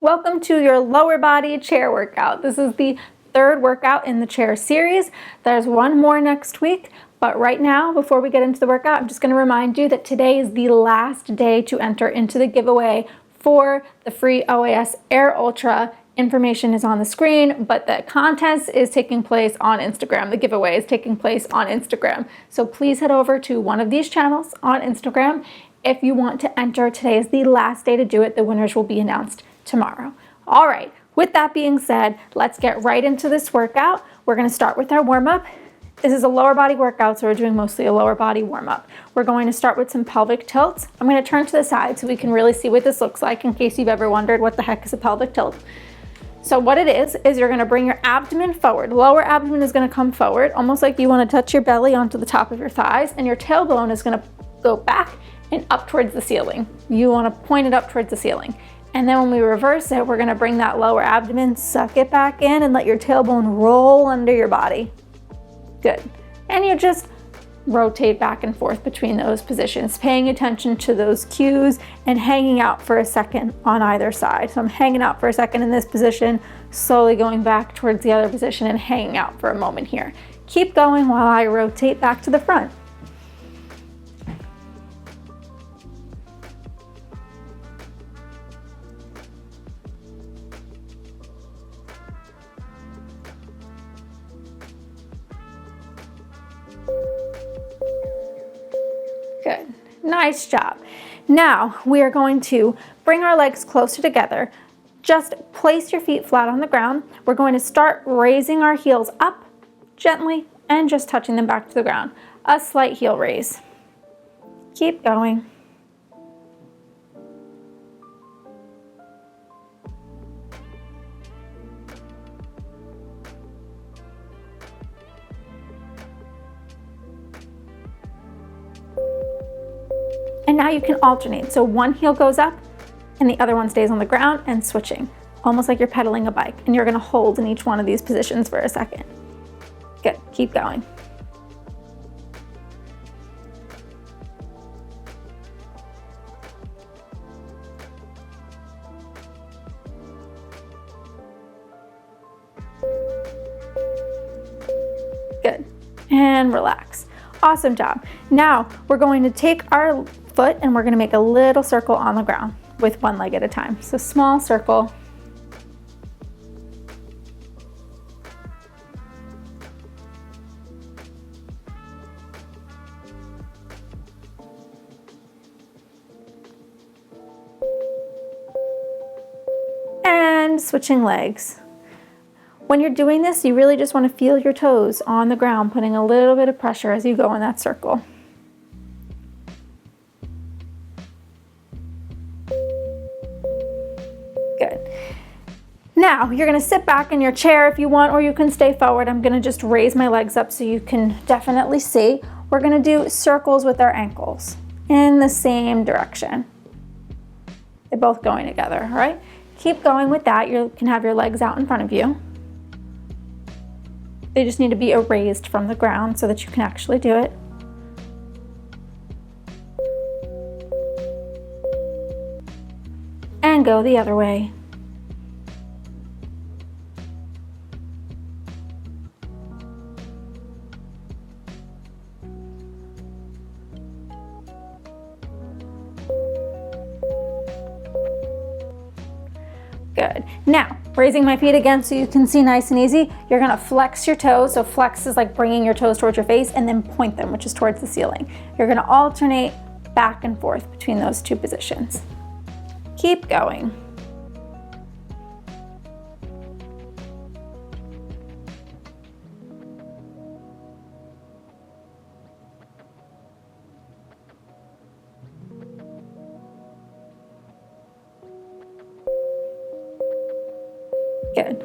Welcome to your lower body chair workout. This is the third workout in the chair series. There's one more next week, but right now, before we get into the workout, I'm just going to remind you that today is the last day to enter into the giveaway for the free OAS Air Ultra. Information is on the screen, but the contest is taking place on Instagram. The giveaway is taking place on Instagram. So please head over to one of these channels on Instagram if you want to enter. Today is the last day to do it. The winners will be announced tomorrow. All right, with that being said, let's get right into this workout. We're going to start with our warm-up. This is a lower body workout, so we're doing mostly a lower body warm-up. We're going to start with some pelvic tilts. I'm going to turn to the side so we can really see what this looks like in case you've ever wondered what the heck is a pelvic tilt. So what it is you're going to bring your abdomen forward. Lower abdomen is going to come forward, almost like you want to touch your belly onto the top of your thighs, and your tailbone is going to go back and up towards the ceiling. You want to point it up towards the ceiling. And then when we reverse it, we're going to bring that lower abdomen, suck it back in, and let your tailbone roll under your body. Good. And you just rotate back and forth between those positions, paying attention to those cues and hanging out for a second on either side. So I'm hanging out for a second in this position, slowly going back towards the other position and hanging out for a moment here. Keep going while I rotate back to the front. Good. Nice job. Now we are going to bring our legs closer together. Just place your feet flat on the ground. We're going to start raising our heels up gently and just touching them back to the ground. A slight heel raise. Keep going. And now you can alternate. So one heel goes up and the other one stays on the ground and switching, almost like you're pedaling a bike. And you're going to hold in each one of these positions for a second. Good. Keep going. Good. And relax. Awesome job. Now we're going to take our foot and we're going to make a little circle on the ground with one leg at a time. So small circle. And switching legs. When you're doing this, you really just want to feel your toes on the ground, putting a little bit of pressure as you go in that circle. Good. Now, you're going to sit back in your chair if you want, or you can stay forward. I'm going to just raise my legs up so you can definitely see. We're going to do circles with our ankles in the same direction. They're both going together, all right? Keep going with that. You can have your legs out in front of you. They just need to be raised from the ground so that you can actually do it. And go the other way. Good. Now, raising my feet again so you can see nice and easy. You're going to flex your toes. So flex is like bringing your toes towards your face and then point them, which is towards the ceiling. You're going to alternate back and forth between those two positions. Keep going. Good.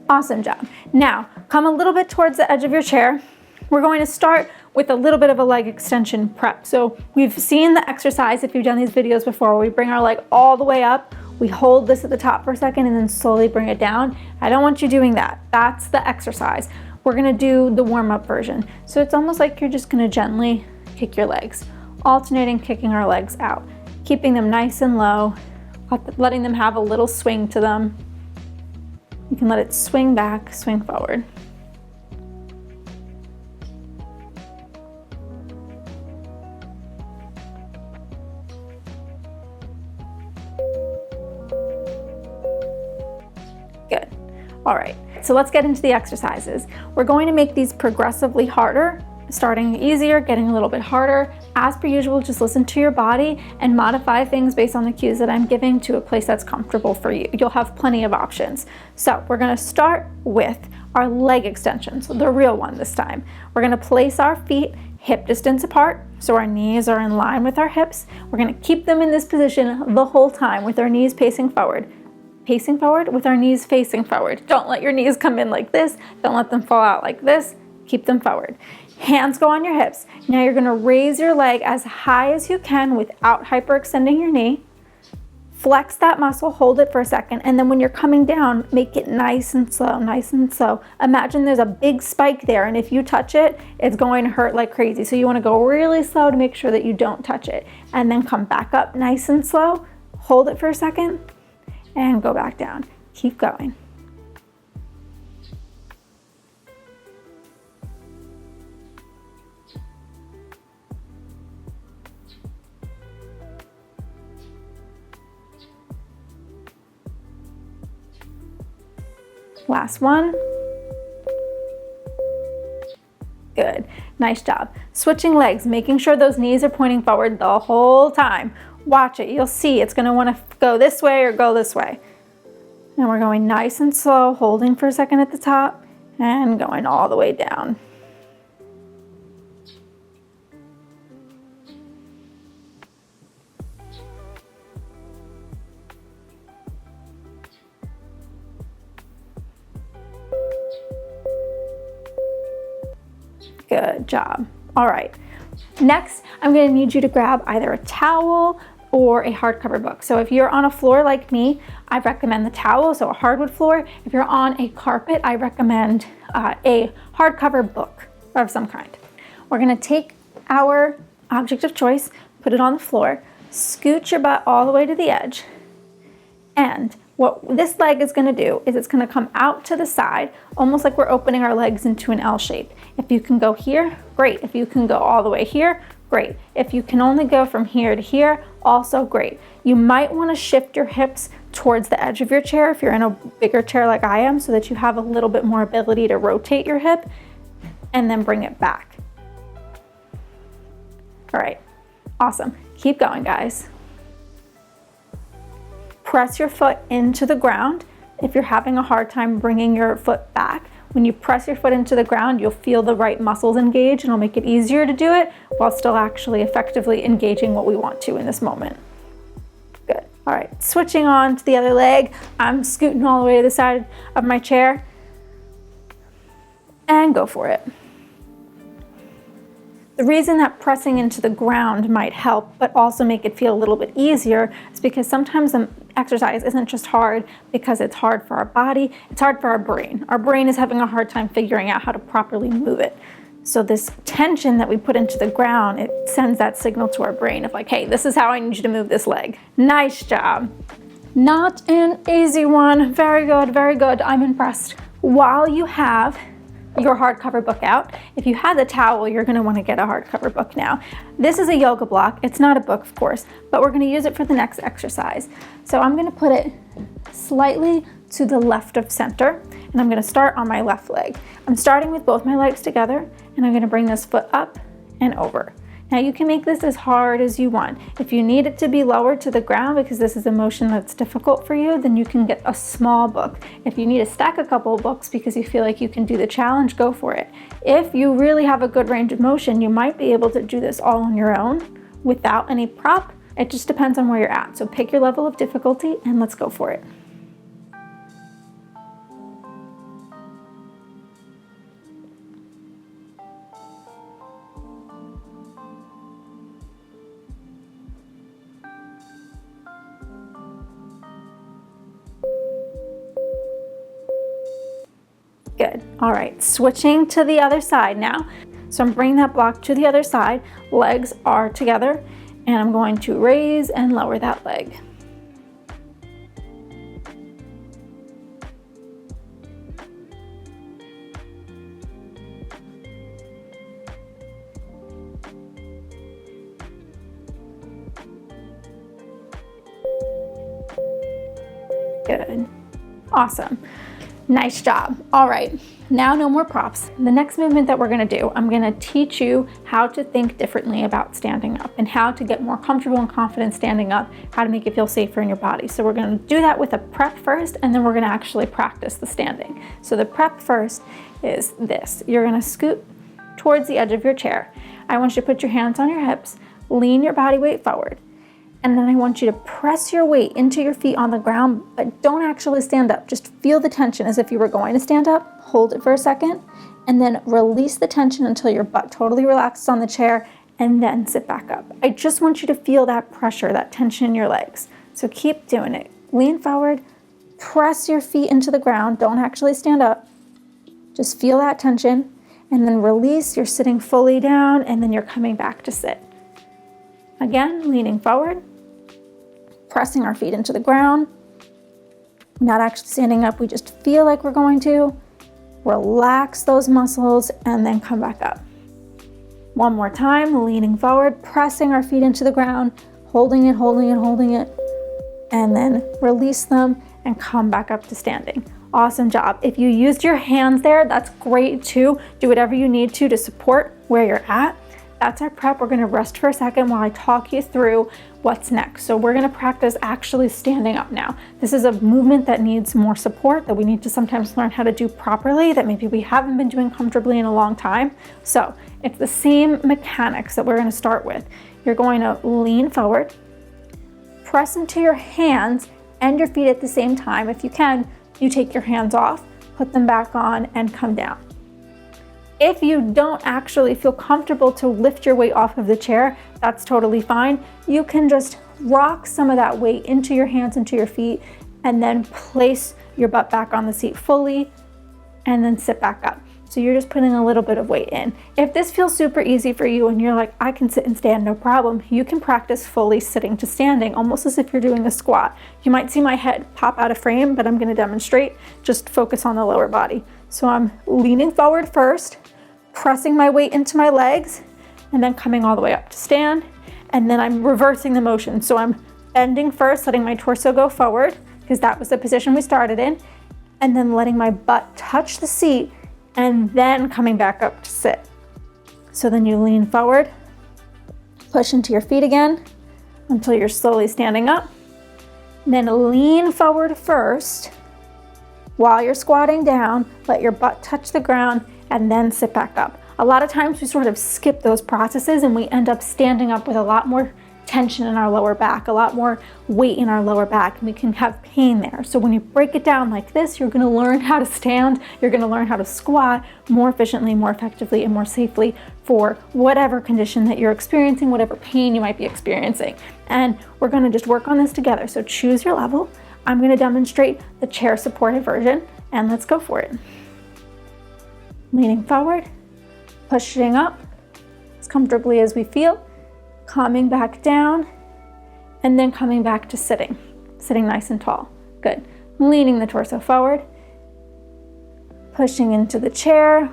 Awesome job. Now, come a little bit towards the edge of your chair. We're going to start with a little bit of a leg extension prep. So we've seen the exercise, if you've done these videos before, where we bring our leg all the way up, we hold this at the top for a second and then slowly bring it down. I don't want you doing that. That's the exercise. We're gonna do the warm-up version. So it's almost like you're just gonna gently kick your legs, alternating kicking our legs out, keeping them nice and low, letting them have a little swing to them. You can let it swing back, swing forward. Good. All right, so let's get into the exercises. We're going to make these progressively harder, starting easier, getting a little bit harder. As per usual, just listen to your body and modify things based on the cues that I'm giving to a place that's comfortable for you. You'll have plenty of options. So we're gonna start with our leg extensions, the real one this time. We're gonna place our feet hip distance apart, so our knees are in line with our hips. We're gonna keep them in this position the whole time with our knees facing forward. Facing forward with our knees facing forward. Don't let your knees come in like this. Don't let them fall out like this. Keep them forward. Hands go on your hips. Now you're gonna raise your leg as high as you can without hyperextending your knee. Flex that muscle, hold it for a second, and then when you're coming down, make it nice and slow, nice and slow. Imagine there's a big spike there, and if you touch it, it's going to hurt like crazy. So you wanna go really slow to make sure that you don't touch it. And then come back up nice and slow, hold it for a second, and go back down. Keep going. Last one. Good, nice job. Switching legs, making sure those knees are pointing forward the whole time. Watch it, you'll see it's gonna wanna go this way or go this way. And we're going nice and slow, holding for a second at the top and going all the way down. Good job. All right. Next, I'm going to need you to grab either a towel or a hardcover book. So if you're on a floor like me, I recommend the towel, so a hardwood floor. If you're on a carpet, I recommend a hardcover book of some kind. We're going to take our object of choice, put it on the floor, scoot your butt all the way to the edge, and what this leg is going to do is it's going to come out to the side, almost like we're opening our legs into an L shape. If you can go here, great. If you can go all the way here, great. If you can only go from here to here, also great. You might want to shift your hips towards the edge of your chair if you're in a bigger chair like I am, so that you have a little bit more ability to rotate your hip and then bring it back. All right, awesome. Keep going, guys. Press your foot into the ground. If you're having a hard time bringing your foot back, when you press your foot into the ground, you'll feel the right muscles engage, and it'll make it easier to do it while still actually effectively engaging what we want to in this moment. Good. All right, switching on to the other leg. I'm scooting all the way to the side of my chair, and go for it. The reason that pressing into the ground might help, but also make it feel a little bit easier, is because sometimes the exercise isn't just hard because it's hard for our body, it's hard for our brain. Our brain is having a hard time figuring out how to properly move it. So this tension that we put into the ground, it sends that signal to our brain of like, hey, this is how I need you to move this leg. Nice job. Not an easy one. Very good, very good. I'm impressed. While you have your hardcover book out, if you had the towel, you're going to want to get a hardcover book now. This is a yoga block. It's not a book, of course, but we're going to use it for the next exercise. So I'm going to put it slightly to the left of center, and I'm going to start on my left leg. I'm starting with both my legs together, and I'm going to bring this foot up and over. Now you can make this as hard as you want. If you need it to be lower to the ground because this is a motion that's difficult for you, then you can get a small book. If you need to stack a couple of books because you feel like you can do the challenge, go for it. If you really have a good range of motion, you might be able to do this all on your own without any prop. It just depends on where you're at. So pick your level of difficulty and let's go for it. Good. All right, switching to the other side now. So I'm bringing that block to the other side. Legs are together, and I'm going to raise and lower that leg. Good. Awesome. Nice job. All right, now no more props. The next movement that we're gonna do, I'm gonna teach you how to think differently about standing up and how to get more comfortable and confident standing up, how to make it feel safer in your body. So we're gonna do that with a prep first, and then we're gonna actually practice the standing. So the prep first is this. You're gonna scoot towards the edge of your chair. I want you to put your hands on your hips, lean your body weight forward. And then I want you to press your weight into your feet on the ground, but don't actually stand up. Just feel the tension as if you were going to stand up. Hold it for a second, and then release the tension until your butt totally relaxes on the chair, and then sit back up. I just want you to feel that pressure, that tension in your legs. So keep doing it. Lean forward, press your feet into the ground. Don't actually stand up. Just feel that tension, and then release. You're sitting fully down, and then you're coming back to sit. Again, leaning forward, pressing our feet into the ground, not actually standing up, we just feel like we're going to. Relax those muscles and then come back up. One more time, leaning forward, pressing our feet into the ground, holding it, holding it, holding it, and then release them and come back up to standing. Awesome job. If you used your hands there, that's great too. Do whatever you need to support where you're at. That's our prep. We're gonna rest for a second while I talk you through what's next. So we're gonna practice actually standing up now. This is a movement that needs more support, that we need to sometimes learn how to do properly, that maybe we haven't been doing comfortably in a long time. So it's the same mechanics that we're gonna start with. You're going to lean forward, press into your hands and your feet at the same time. If you can, you take your hands off, put them back on, and come down. If you don't actually feel comfortable to lift your weight off of the chair, that's totally fine. You can just rock some of that weight into your hands, into your feet, and then place your butt back on the seat fully, and then sit back up. So you're just putting a little bit of weight in. If this feels super easy for you and you're like, I can sit and stand, no problem, you can practice fully sitting to standing, almost as if you're doing a squat. You might see my head pop out of frame, but I'm gonna demonstrate. Just focus on the lower body. So I'm leaning forward first, pressing my weight into my legs, and then coming all the way up to stand. And then I'm reversing the motion. So I'm bending first, letting my torso go forward, because that was the position we started in, and then letting my butt touch the seat, and then coming back up to sit. So then you lean forward, push into your feet again until you're slowly standing up. Then lean forward first while you're squatting down, let your butt touch the ground, and then sit back up. A lot of times we sort of skip those processes and we end up standing up with a lot more tension in our lower back, a lot more weight in our lower back, and we can have pain there. So when you break it down like this, you're gonna learn how to stand, you're gonna learn how to squat more efficiently, more effectively, and more safely for whatever condition that you're experiencing, whatever pain you might be experiencing. And we're gonna just work on this together. So choose your level. I'm gonna demonstrate the chair supported version, and let's go for it. Leaning forward, pushing up as comfortably as we feel, coming back down, and then coming back to sitting nice and tall. Good. Leaning the torso forward, pushing into the chair,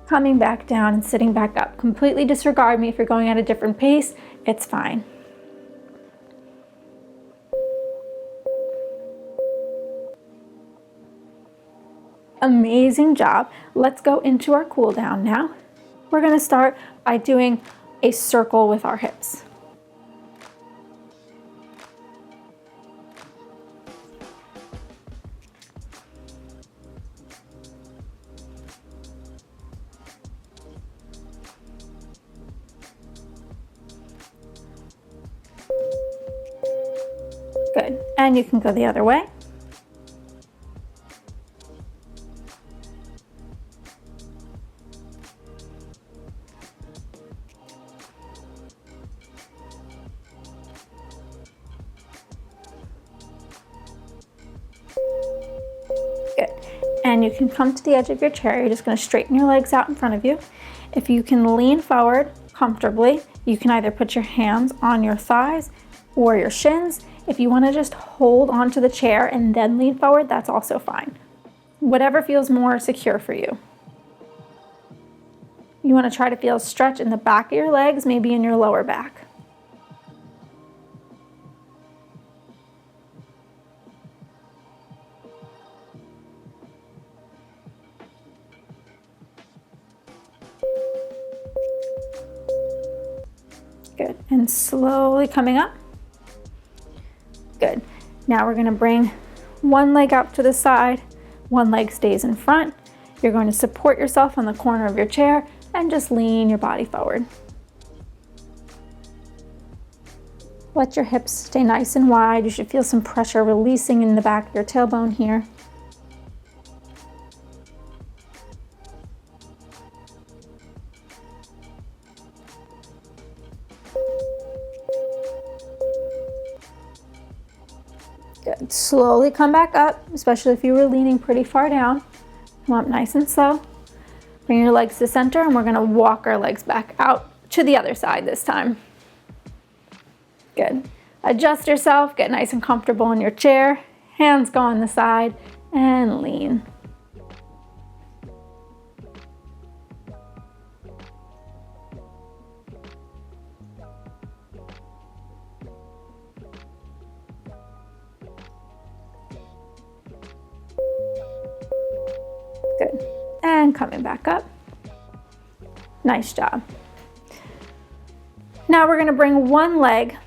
coming back down and sitting back up. Completely disregard me if you're going at a different pace, it's fine. Amazing job. Let's go into our cool down now. We're gonna start by doing a circle with our hips. Good, and you can go the other way. Good. And you can come to the edge of your chair. You're just going to straighten your legs out in front of you. If you can lean forward comfortably, you can either put your hands on your thighs or your shins. If you want to just hold onto the chair and then lean forward, that's also fine. Whatever feels more secure for you. You want to try to feel a stretch in the back of your legs, maybe in your lower back. and slowly coming up. Good. Now we're gonna bring one leg out to the side, one leg stays in front. You're going to support yourself on the corner of your chair and just lean your body forward. Let your hips stay nice and wide. You should feel some pressure releasing in the back of your tailbone here. Good. Slowly come back up, especially if you were leaning pretty far down. Come up nice and slow. Bring your legs to center, and we're gonna walk our legs back out to the other side this time. Good. Adjust yourself, get nice and comfortable in your chair. Hands go on the side and lean. Good. And coming back up. Nice job. Now we're going to bring one leg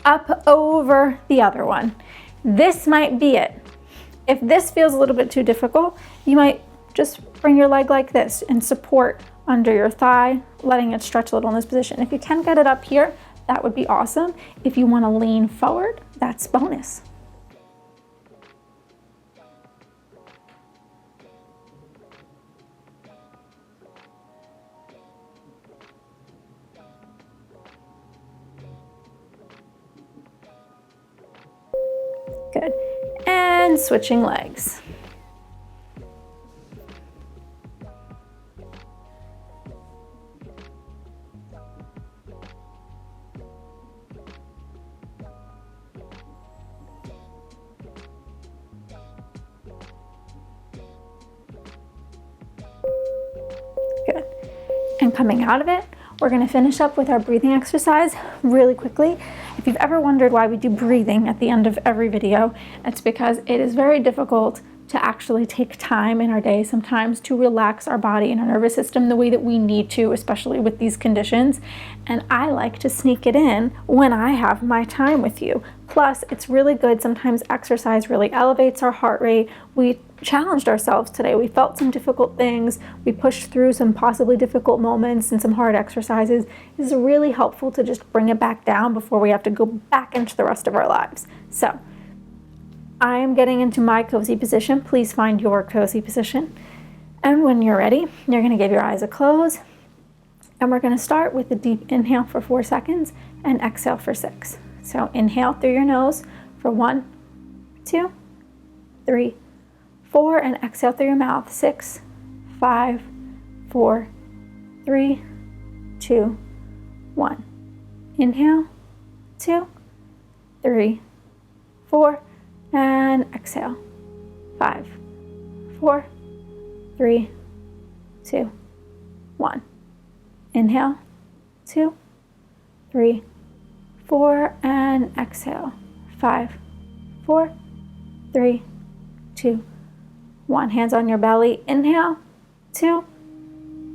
up over the other one. This might be it. If this feels a little bit too difficult, you might just bring your leg like this and support under your thigh, letting it stretch a little in this position. If you can get it up here, that would be awesome. If you want to lean forward, that's bonus. Good. And switching legs. Good. And coming out of it, we're going to finish up with our breathing exercise really quickly. If you've ever wondered why we do breathing at the end of every video, it's because it is very difficult to actually take time in our day sometimes to relax our body and our nervous system the way that we need to, especially with these conditions. And I like to sneak it in when I have my time with you. Plus, it's really good. Sometimes exercise really elevates our heart rate. We challenged ourselves today. We felt some difficult things. We pushed through some possibly difficult moments and some hard exercises. It's really helpful to just bring it back down before we have to go back into the rest of our lives. So I am getting into my cozy position. Please find your cozy position. And when you're ready, you're going to give your eyes a close. And we're going to start with a deep inhale for 4 seconds and exhale for 6. So inhale through your nose for 1, 2, 3, 4, and exhale through your mouth. 6, 5, 4, 3, 2, 1. Inhale, 2, 3, 4, and exhale. 5, 4, 3, 2, 1. Inhale, 2, 3, 4, and exhale. 5, 4, 3, 2, 1. Hands on your belly. Inhale, 2,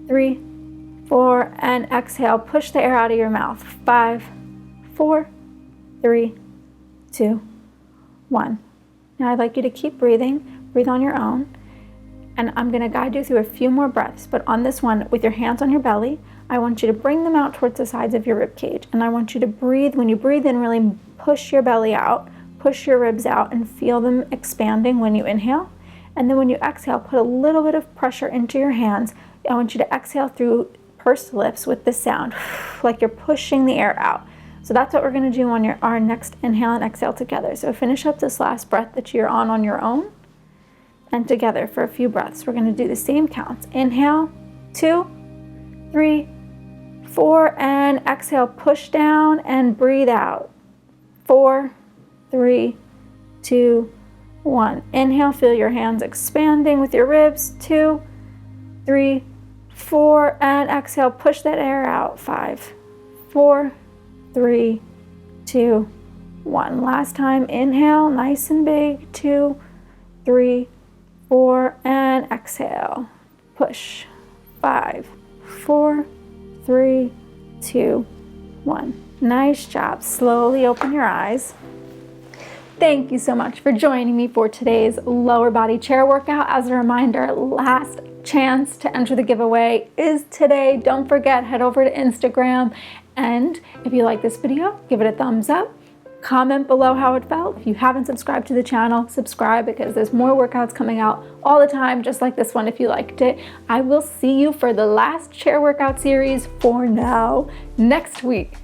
3, 4, and exhale. Push the air out of your mouth. 5, 4, 3, 2, 1. Now I'd like you to keep breathing. Breathe on your own. And I'm going to guide you through a few more breaths. But on this one, with your hands on your belly, I want you to bring them out towards the sides of your rib cage. And I want you to breathe. When you breathe in, really push your belly out, push your ribs out, and feel them expanding when you inhale. And then when you exhale, put a little bit of pressure into your hands. I want you to exhale through pursed lips with this sound, like you're pushing the air out. So that's what we're going to do on our next inhale and exhale together. So finish up this last breath that you're on your own. And together for a few breaths, we're going to do the same counts. Inhale, 2, 3, 4, and exhale. Push down and breathe out. 4, 3, 2, 1. Inhale, feel your hands expanding with your ribs. 2, 3, 4, and exhale. Push that air out. 5, 4, 3, 2, 1. Last time. Inhale, nice and big. 2, 3, 4, and exhale. Push. 5, 4, 3, 2, 1. Nice job. Slowly open your eyes. Thank you so much for joining me for today's lower body chair workout. As a reminder, last chance to enter the giveaway is today. Don't forget, head over to Instagram, and if you like this video, give it a thumbs up. Comment below how it felt. If you haven't subscribed to the channel, subscribe, because there's more workouts coming out all the time, just like this one if you liked it. I will see you for the last chair workout series for now next week.